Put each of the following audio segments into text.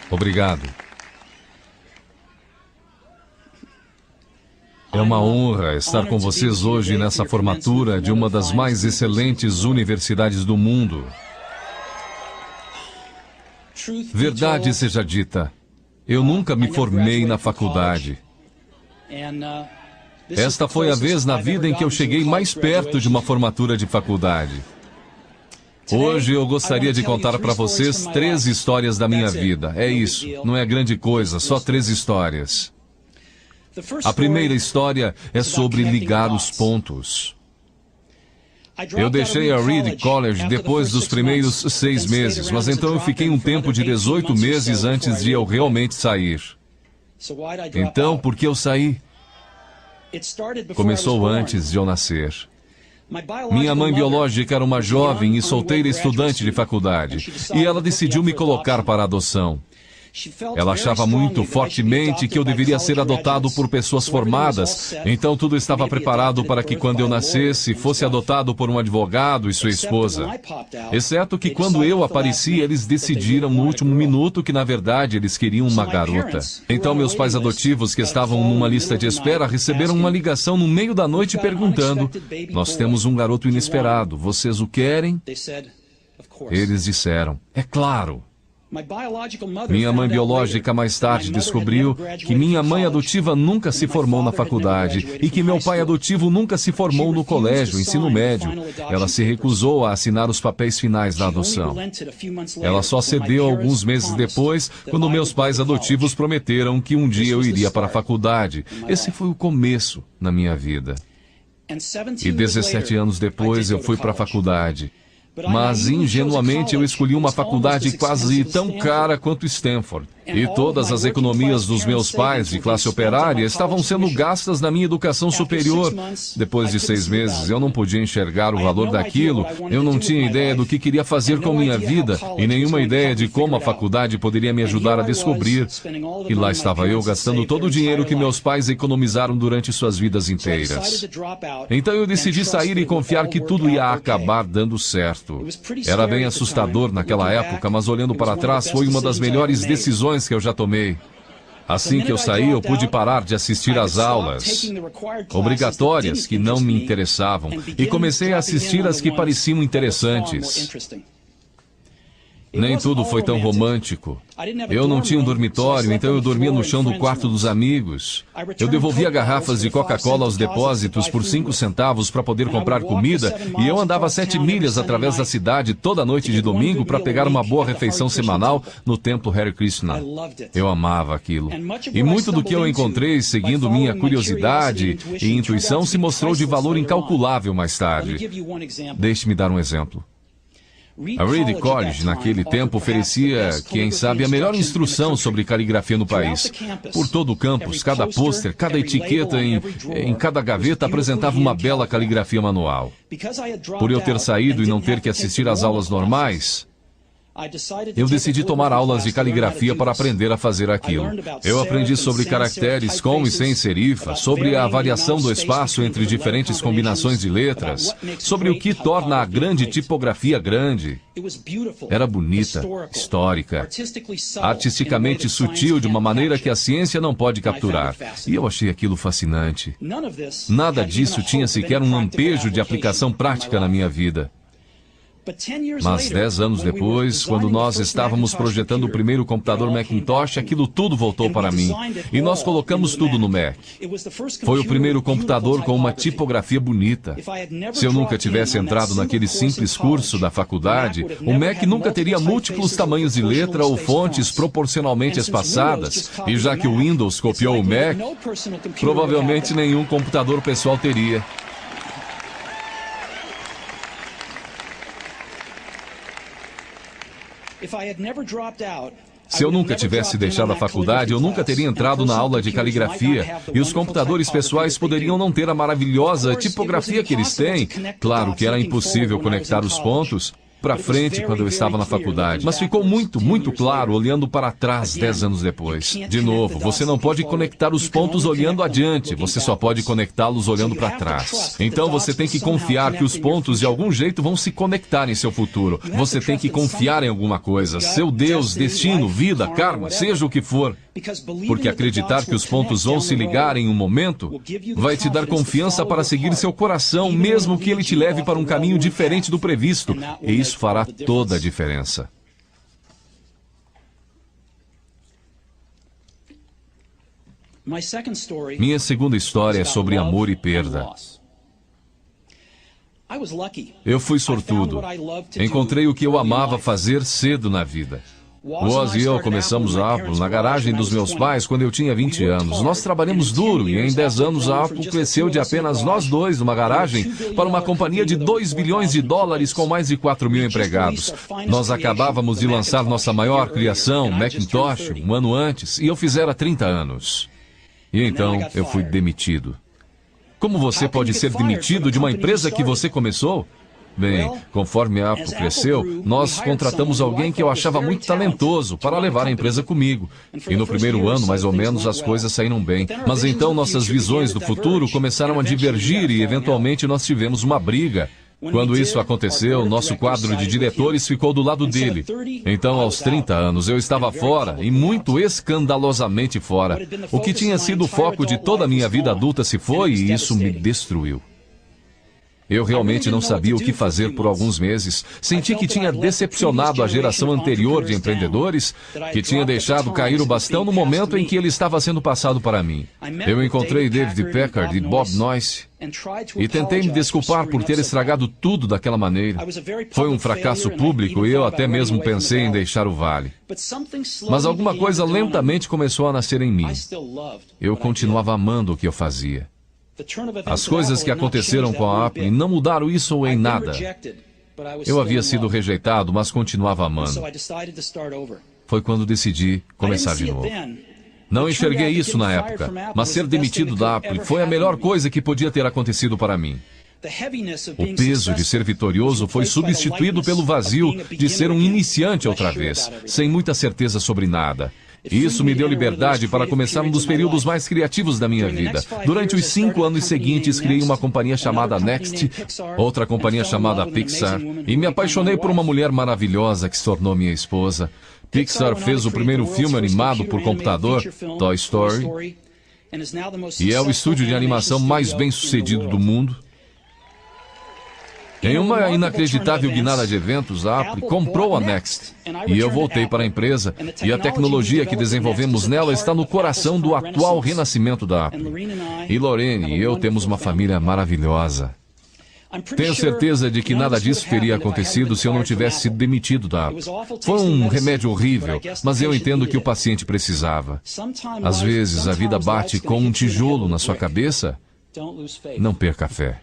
Obrigado. É uma honra estar com vocês hoje nessa formatura de uma das mais excelentes universidades do mundo. Verdade seja dita, eu nunca me formei na faculdade. Esta foi a vez na vida em que eu cheguei mais perto de uma formatura de faculdade. Hoje eu gostaria de contar para vocês 3 histórias da minha vida. É isso, não é grande coisa, só 3 histórias. A primeira história é sobre ligar os pontos. Eu deixei a Reed College depois dos primeiros 6 meses, mas então eu fiquei um tempo de 18 meses antes de eu realmente sair. Então, por que eu saí? Começou antes de eu nascer. Minha mãe biológica era uma jovem e solteira estudante de faculdade, e ela decidiu me colocar para adoção. Ela achava muito fortemente que eu deveria ser adotado por pessoas formadas, então tudo estava preparado para que quando eu nascesse, fosse adotado por um advogado e sua esposa. Exceto que quando eu apareci, eles decidiram no último minuto que na verdade eles queriam uma garota. Então meus pais adotivos, que estavam numa lista de espera, receberam uma ligação no meio da noite perguntando: "Nós temos um garoto inesperado, vocês o querem?" Eles disseram: "É claro." Minha mãe biológica mais tarde descobriu que minha mãe adotiva nunca se formou na faculdade e que meu pai adotivo nunca se formou no colégio, ensino médio. Ela se recusou a assinar os papéis finais da adoção. Ela só cedeu alguns meses depois, quando meus pais adotivos prometeram que um dia eu iria para a faculdade. Esse foi o começo na minha vida. E 17 anos depois eu fui para a faculdade. Mas, ingenuamente, eu escolhi uma faculdade quase tão cara quanto Stanford. E todas as economias dos meus pais de classe operária estavam sendo gastas na minha educação superior. Depois de 6 meses, eu não podia enxergar o valor daquilo, eu não tinha ideia do que queria fazer com minha vida e nenhuma ideia de como a faculdade poderia me ajudar a descobrir. E lá estava eu gastando todo o dinheiro que meus pais economizaram durante suas vidas inteiras. Então eu decidi sair e confiar que tudo ia acabar dando certo. Era bem assustador naquela época, mas olhando para trás foi uma das melhores decisões que eu já tomei. Assim que eu saí, eu pude parar de assistir às aulas obrigatórias que não me interessavam e comecei a assistir às que pareciam interessantes. Nem tudo foi tão romântico. Eu não tinha um dormitório, então eu dormia no chão do quarto dos amigos. Eu devolvia garrafas de Coca-Cola aos depósitos por 5 centavos para poder comprar comida, e eu andava 7 milhas através da cidade toda noite de domingo para pegar uma boa refeição semanal no templo Hare Krishna. Eu amava aquilo. E muito do que eu encontrei seguindo minha curiosidade e intuição se mostrou de valor incalculável mais tarde. Deixe-me dar um exemplo. A Reed College, naquele tempo, oferecia, quem sabe, a melhor instrução sobre caligrafia no país. Por todo o campus, cada pôster, cada etiqueta em cada gaveta apresentava uma bela caligrafia manual. Por eu ter saído e não ter que assistir às aulas normais, eu decidi tomar aulas de caligrafia para aprender a fazer aquilo. Eu aprendi sobre caracteres com e sem serifa, sobre a variação do espaço entre diferentes combinações de letras, sobre o que torna a grande tipografia grande. Era bonita, histórica, artisticamente sutil de uma maneira que a ciência não pode capturar. E eu achei aquilo fascinante. Nada disso tinha sequer um lampejo de aplicação prática na minha vida. Mas 10 anos depois, quando nós estávamos projetando o primeiro computador Macintosh, aquilo tudo voltou para mim. E nós colocamos tudo no Mac. Foi o primeiro computador com uma tipografia bonita. Se eu nunca tivesse entrado naquele simples curso da faculdade, o Mac nunca teria múltiplos tamanhos de letra ou fontes proporcionalmente espaçadas. E já que o Windows copiou o Mac, provavelmente nenhum computador pessoal teria. Se eu nunca tivesse deixado a faculdade, eu nunca teria entrado na aula de caligrafia, e os computadores pessoais poderiam não ter a maravilhosa tipografia que eles têm. Claro que era impossível conectar os pontos. para frente quando eu estava na faculdade, mas ficou muito claro olhando para trás 10 anos depois. De novo, você não pode conectar os pontos olhando adiante, você só pode conectá-los olhando para trás. Então você tem que confiar que os pontos de algum jeito vão se conectar em seu futuro. Você tem que confiar em alguma coisa, seu Deus, destino, vida, karma, seja o que for. Porque acreditar que os pontos vão se ligar em um momento vai te dar confiança para seguir seu coração, mesmo que ele te leve para um caminho diferente do previsto. E isso fará toda a diferença. Minha segunda história é sobre amor e perda. Eu fui sortudo. Encontrei o que eu amava fazer cedo na vida. Woz e eu começamos a Apple na garagem dos meus pais quando eu tinha 20 anos. Nós trabalhamos duro e em 10 anos a Apple cresceu de apenas nós dois numa garagem para uma companhia de $2 bilhões com mais de 4 mil empregados. Nós acabávamos de lançar nossa maior criação, Macintosh, um ano antes, e eu fizera 30 anos. E então eu fui demitido. Como você pode ser demitido de uma empresa que você começou? Bem, conforme a Apple cresceu, nós contratamos alguém que eu achava muito talentoso para levar a empresa comigo. E no primeiro ano, mais ou menos, as coisas saíram bem. Mas então nossas visões do futuro começaram a divergir e eventualmente nós tivemos uma briga. Quando isso aconteceu, nosso quadro de diretores ficou do lado dele. Então, aos 30 anos, eu estava fora, e muito escandalosamente fora. O que tinha sido o foco de toda a minha vida adulta se foi, e isso me destruiu. Eu realmente não sabia o que fazer por alguns meses. Senti que tinha decepcionado a geração anterior de empreendedores, que tinha deixado cair o bastão no momento em que ele estava sendo passado para mim. Eu encontrei David Packard e Bob Noyce e tentei me desculpar por ter estragado tudo daquela maneira. Foi um fracasso público e eu até mesmo pensei em deixar o vale. Mas alguma coisa lentamente começou a nascer em mim. Eu continuava amando o que eu fazia. As coisas que aconteceram com a Apple não mudaram isso em nada. Eu havia sido rejeitado, mas continuava amando. Foi quando decidi começar de novo. Não enxerguei isso na época, mas ser demitido da Apple foi a melhor coisa que podia ter acontecido para mim. O peso de ser vitorioso foi substituído pelo vazio de ser um iniciante outra vez, sem muita certeza sobre nada. E isso me deu liberdade para começar um dos períodos mais criativos da minha vida. Durante os 5 anos seguintes, criei uma companhia chamada Next, outra companhia chamada Pixar, e me apaixonei por uma mulher maravilhosa que se tornou minha esposa. Pixar fez o primeiro filme animado por computador, Toy Story, e é o estúdio de animação mais bem-sucedido do mundo. Em uma inacreditável guinada de eventos, a Apple comprou a Next. E eu voltei para a empresa, e a tecnologia que desenvolvemos nela está no coração do atual renascimento da Apple. E Lorraine e eu temos uma família maravilhosa. Tenho certeza de que nada disso teria acontecido se eu não tivesse sido demitido da Apple. Foi um remédio horrível, mas eu entendo que o paciente precisava. Às vezes a vida bate com um tijolo na sua cabeça. Não perca a fé.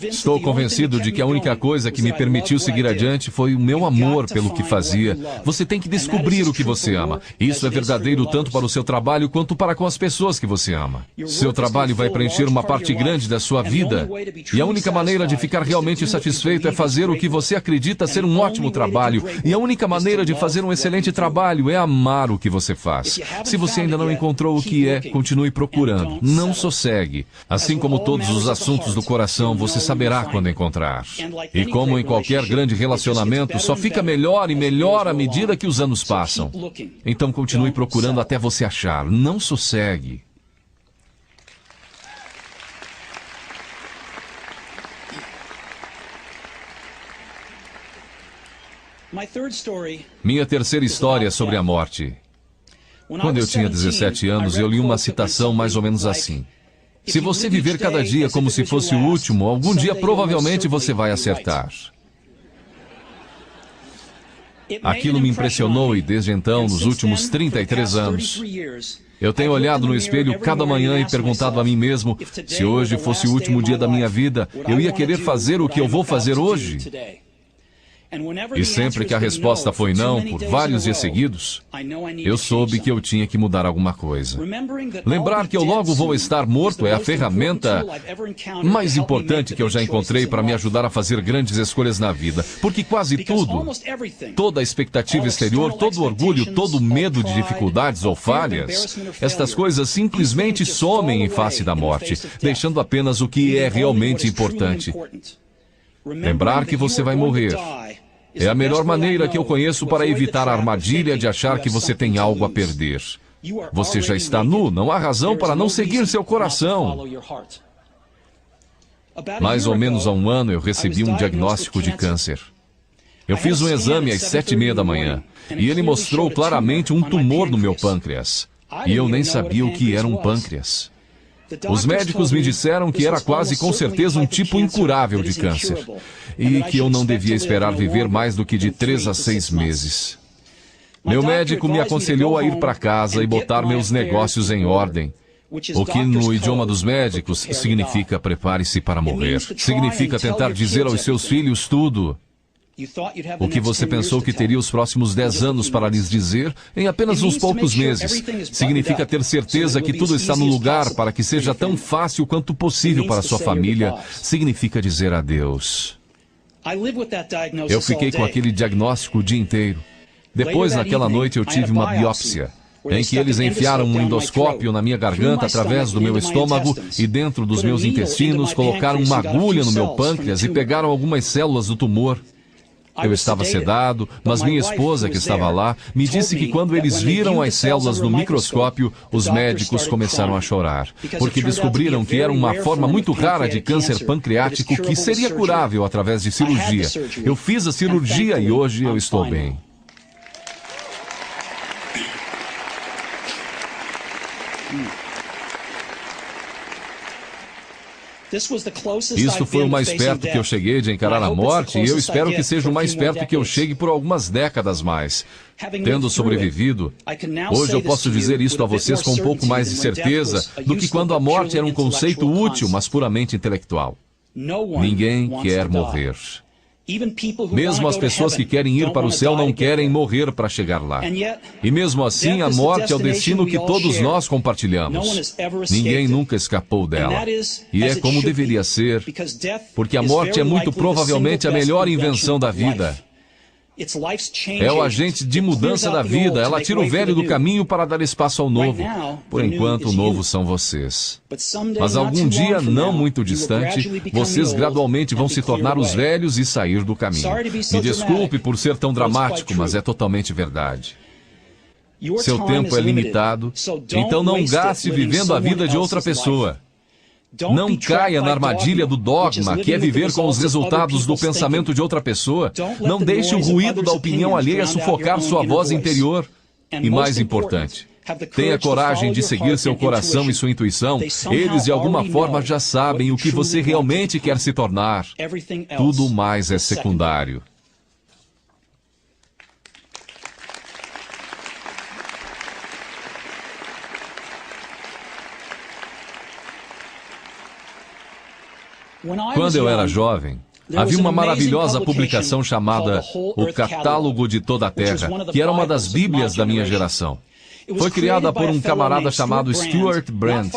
Estou convencido de que a única coisa que me permitiu seguir adiante foi o meu amor pelo que fazia. Você tem que descobrir o que você ama. Isso é verdadeiro tanto para o seu trabalho quanto para com as pessoas que você ama. Seu trabalho vai preencher uma parte grande da sua vida. E a única maneira de ficar realmente satisfeito é fazer o que você acredita ser um ótimo trabalho. E a única maneira de fazer um excelente trabalho é amar o que você faz. Se você ainda não encontrou o que é, continue procurando. Não sossegue. Assim como todos os assuntos do coração, você saberá quando encontrar. E como em qualquer grande relacionamento, só fica melhor e melhor à medida que os anos passam. Então continue procurando até você achar. Não sossegue. Minha terceira história é sobre a morte. Quando eu tinha 17 anos, eu li uma citação mais ou menos assim: se você viver cada dia como se fosse o último, algum dia provavelmente você vai acertar. Aquilo me impressionou e desde então, nos últimos 33 anos, eu tenho olhado no espelho cada manhã e perguntado a mim mesmo, se hoje fosse o último dia da minha vida, eu ia querer fazer o que eu vou fazer hoje? E sempre que a resposta foi não, por vários dias seguidos, eu soube que eu tinha que mudar alguma coisa. Lembrar que eu logo vou estar morto é a ferramenta mais importante que eu já encontrei para me ajudar a fazer grandes escolhas na vida. Porque quase tudo, toda a expectativa exterior, todo o orgulho, todo o medo de dificuldades ou falhas, estas coisas simplesmente somem em face da morte, deixando apenas o que é realmente importante. Lembrar que você vai morrer é a melhor maneira que eu conheço para evitar a armadilha de achar que você tem algo a perder. Você já está nu, não há razão para não seguir seu coração. Mais ou menos há um ano eu recebi um diagnóstico de câncer. Eu fiz um exame às 7h30 da manhã e ele mostrou claramente um tumor no meu pâncreas. E eu nem sabia o que era um pâncreas. Os médicos me disseram que era quase com certeza um tipo incurável de câncer e que eu não devia esperar viver mais do que de 3 a 6 meses. Meu médico me aconselhou a ir para casa e botar meus negócios em ordem, o que no idioma dos médicos significa prepare-se para morrer. Significa tentar dizer aos seus filhos tudo o que você pensou que teria os próximos 10 anos para lhes dizer em apenas uns poucos meses. Significa ter certeza que tudo está no lugar para que seja tão fácil quanto possível para sua família. Significa dizer adeus. Eu fiquei com aquele diagnóstico o dia inteiro. Depois, naquela noite, eu tive uma biópsia, em que eles enfiaram um endoscópio na minha garganta através do meu estômago e dentro dos meus intestinos, colocaram uma agulha no meu pâncreas e pegaram algumas células do tumor. Eu estava sedado, mas minha esposa, que estava lá, me disse que quando eles viram as células no microscópio, os médicos começaram a chorar, porque descobriram que era uma forma muito rara de câncer pancreático que seria curável através de cirurgia. Eu fiz a cirurgia e hoje eu estou bem. Isto foi o mais perto que eu cheguei de encarar a morte e eu espero que seja o mais perto que eu chegue por algumas décadas mais. Tendo sobrevivido, hoje eu posso dizer isto a vocês com um pouco mais de certeza do que quando a morte era um conceito útil, mas puramente intelectual. Ninguém quer morrer. Mesmo as pessoas que querem ir para o céu não querem morrer para chegar lá. E mesmo assim, a morte é o destino que todos nós compartilhamos. Ninguém nunca escapou dela. E é como deveria ser, porque a morte é muito provavelmente a melhor invenção da vida. É o agente de mudança da vida. Ela tira o velho do caminho para dar espaço ao novo. Por enquanto, o novo são vocês. Mas algum dia, não muito distante, vocês gradualmente vão se tornar os velhos e sair do caminho. Me desculpe por ser tão dramático, mas é totalmente verdade. Seu tempo é limitado, então não gaste vivendo a vida de outra pessoa. Não caia na armadilha do dogma, que é viver com os resultados do pensamento de outra pessoa. Não deixe o ruído da opinião alheia sufocar sua voz interior. E mais importante, tenha coragem de seguir seu coração e sua intuição. Eles, de alguma forma, já sabem o que você realmente quer se tornar. Tudo mais é secundário. Quando eu era jovem, havia uma maravilhosa publicação chamada O Catálogo de Toda a Terra, que era uma das Bíblias da minha geração. Foi criada por um camarada chamado Stuart Brand,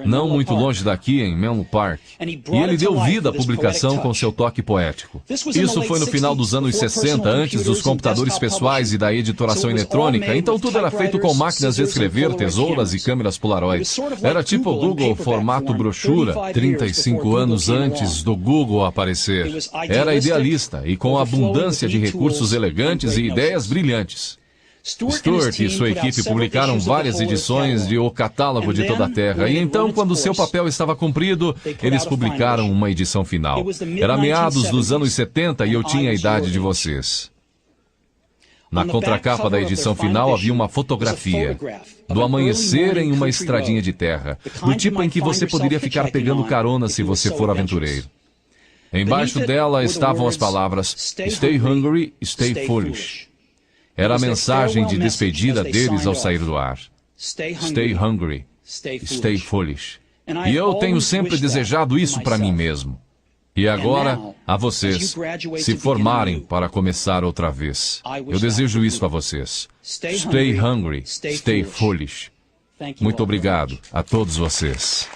não muito longe daqui, em Menlo Park. E ele deu vida à publicação com seu toque poético. Isso foi no final dos anos 60, antes dos computadores pessoais e da editoração eletrônica, então tudo era feito com máquinas de escrever, tesouras e câmeras Polaroid. Era tipo o Google formato brochura, 35 anos antes do Google aparecer. Era idealista e com abundância de recursos elegantes e ideias brilhantes. Stuart e sua equipe publicaram várias edições de O Catálogo de Toda a Terra, e então, quando seu papel estava cumprido, eles publicaram uma edição final. Era meados dos anos 70 e eu tinha a idade de vocês. Na contracapa da edição final havia uma fotografia do amanhecer em uma estradinha de terra, do tipo em que você poderia ficar pegando carona se você for aventureiro. Embaixo dela estavam as palavras Stay hungry, stay foolish. Era a mensagem de despedida deles ao sair do ar. Stay hungry, stay foolish. E eu tenho sempre desejado isso para mim mesmo. E agora, a vocês, se formarem para começar outra vez. Eu desejo isso a vocês. Stay hungry, stay foolish. Muito obrigado a todos vocês.